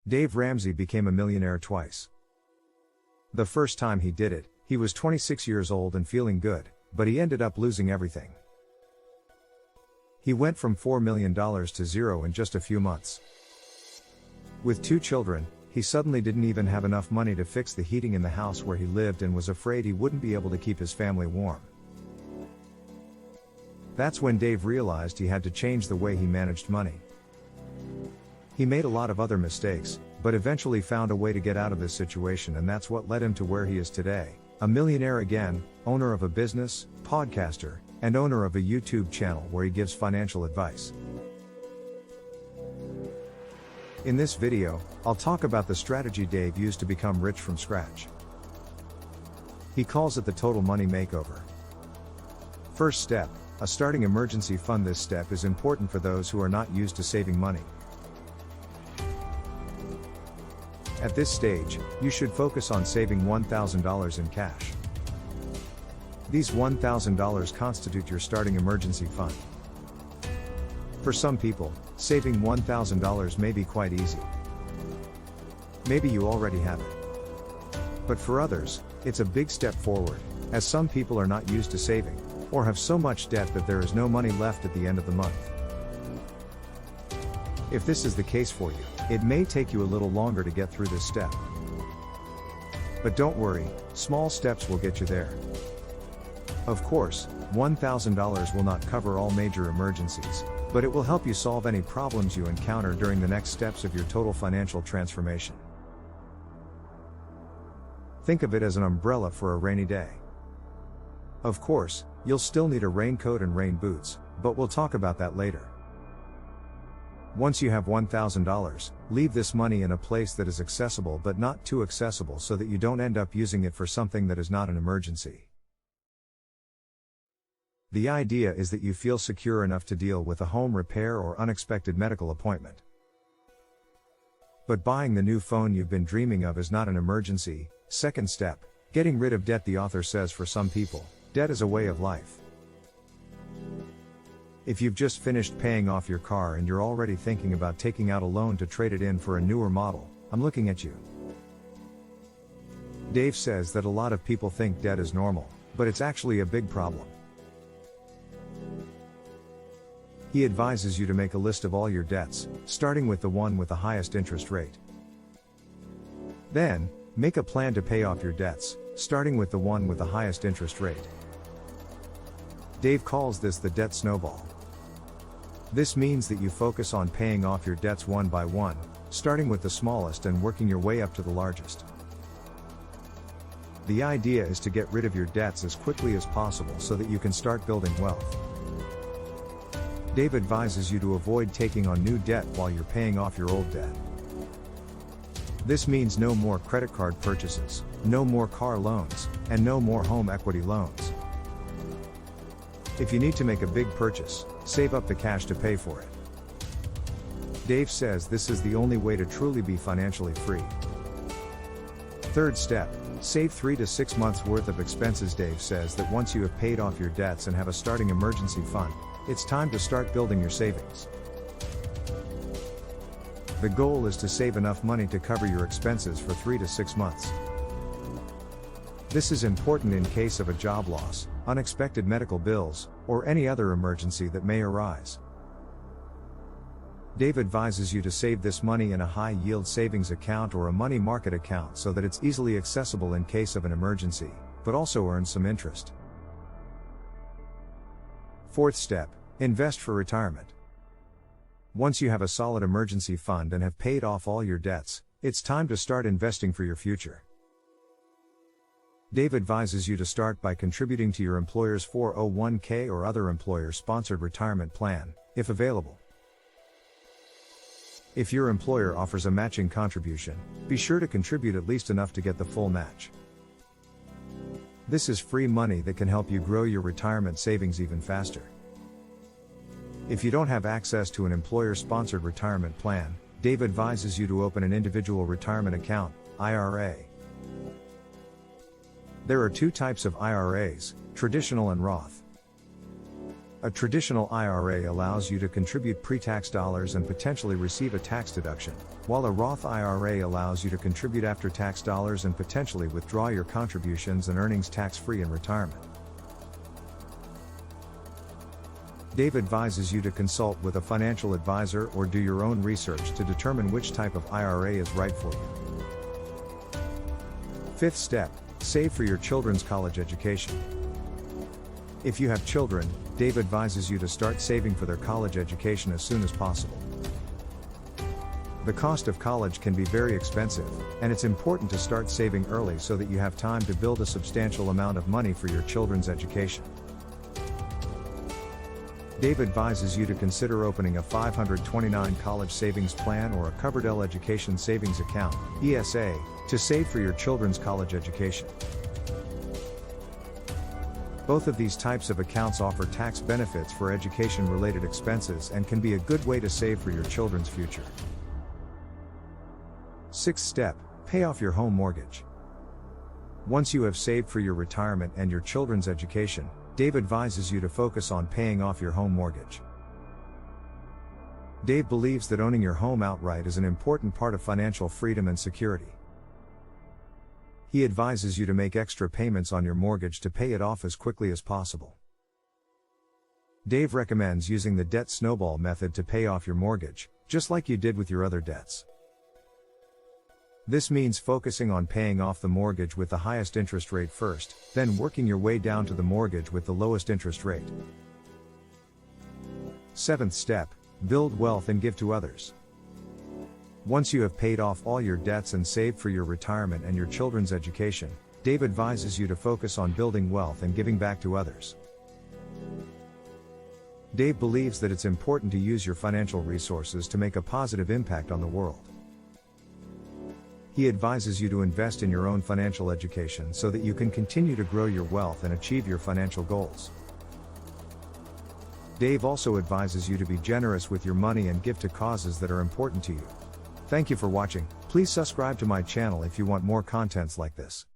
Dave Ramsey became a millionaire twice. The first time he did it, he was 26 years old and feeling good, but he ended up losing everything. He went from $4 million to zero in just a few months. With 2 children, he suddenly didn't even have enough money to fix the heating in the house where he lived and was afraid he wouldn't be able to keep his family warm. That's when Dave realized he had to change the way he managed money. He made a lot of other mistakes, but eventually found a way to get out of this situation, and that's what led him to where he is today, a millionaire again, owner of a business, podcaster, and owner of a YouTube channel where he gives financial advice. In this video, I'll talk about the strategy Dave used to become rich from scratch. He calls it the total money makeover. First step, a starting emergency fund. This step is important for those who are not used to saving money. At this stage, you should focus on saving $1,000 in cash. These $1,000 constitute your starting emergency fund. For some people, saving $1,000 may be quite easy. Maybe you already have it. But for others, it's a big step forward, as some people are not used to saving, or have so much debt that there is no money left at the end of the month. If this is the case for you, it may take you a little longer to get through this step. But don't worry, small steps will get you there. Of course, $1,000 will not cover all major emergencies, but it will help you solve any problems you encounter during the next steps of your total financial transformation. Think of it as an umbrella for a rainy day. Of course, you'll still need a raincoat and rain boots, but we'll talk about that later. Once you have $1,000, leave this money in a place that is accessible but not too accessible so that you don't end up using it for something that is not an emergency. The idea is that you feel secure enough to deal with a home repair or unexpected medical appointment. But buying the new phone you've been dreaming of is not an emergency. Second step, getting rid of debt. The author says for some people, debt is a way of life. If you've just finished paying off your car and you're already thinking about taking out a loan to trade it in for a newer model, I'm looking at you. Dave says that a lot of people think debt is normal, but it's actually a big problem. He advises you to make a list of all your debts, starting with the one with the highest interest rate. Then, make a plan to pay off your debts, starting with the one with the highest interest rate. Dave calls this the debt snowball. This means that you focus on paying off your debts one by one, starting with the smallest and working your way up to the largest. The idea is to get rid of your debts as quickly as possible so that you can start building wealth. Dave advises you to avoid taking on new debt while you're paying off your old debt. This means no more credit card purchases, no more car loans, and no more home equity loans. If you need to make a big purchase, save up the cash to pay for it. Dave says this is the only way to truly be financially free. Third step, save 3 to 6 months worth of expenses. Dave says that once you have paid off your debts and have a starting emergency fund, it's time to start building your savings. The goal is to save enough money to cover your expenses for 3 to 6 months. This is important in case of a job loss, unexpected medical bills, or any other emergency that may arise. Dave advises you to save this money in a high-yield savings account or a money market account so that it's easily accessible in case of an emergency, but also earn some interest. Fourth step, invest for retirement. Once you have a solid emergency fund and have paid off all your debts, it's time to start investing for your future. Dave advises you to start by contributing to your employer's 401k or other employer-sponsored retirement plan, if available. If your employer offers a matching contribution, be sure to contribute at least enough to get the full match. This is free money that can help you grow your retirement savings even faster. If you don't have access to an employer-sponsored retirement plan, Dave advises you to open an individual retirement account, IRA. There are 2 types of IRAs, traditional and Roth. A traditional IRA allows you to contribute pre-tax dollars and potentially receive a tax deduction, while a Roth IRA allows you to contribute after-tax dollars and potentially withdraw your contributions and earnings tax-free in retirement. Dave advises you to consult with a financial advisor or do your own research to determine which type of IRA is right for you. Fifth step, save for your children's college education. If you have children, Dave advises you to start saving for their college education as soon as possible. The cost of college can be very expensive, and it's important to start saving early so that you have time to build a substantial amount of money for your children's education. Dave advises you to consider opening a 529 college savings plan or a Coverdell Education Savings Account, ESA, to save for your children's college education. Both of these types of accounts offer tax benefits for education-related expenses and can be a good way to save for your children's future. Sixth step, pay off your home mortgage. Once you have saved for your retirement and your children's education, Dave advises you to focus on paying off your home mortgage. Dave believes that owning your home outright is an important part of financial freedom and security. He advises you to make extra payments on your mortgage to pay it off as quickly as possible. Dave recommends using the debt snowball method to pay off your mortgage, just like you did with your other debts. This means focusing on paying off the mortgage with the highest interest rate first, then working your way down to the mortgage with the lowest interest rate. Seventh step, build wealth and give to others. Once you have paid off all your debts and saved for your retirement and your children's education, Dave advises you to focus on building wealth and giving back to others. Dave believes that it's important to use your financial resources to make a positive impact on the world. He advises you to invest in your own financial education so that you can continue to grow your wealth and achieve your financial goals. Dave also advises you to be generous with your money and give to causes that are important to you. Thank you for watching. Please subscribe to my channel if you want more contents like this.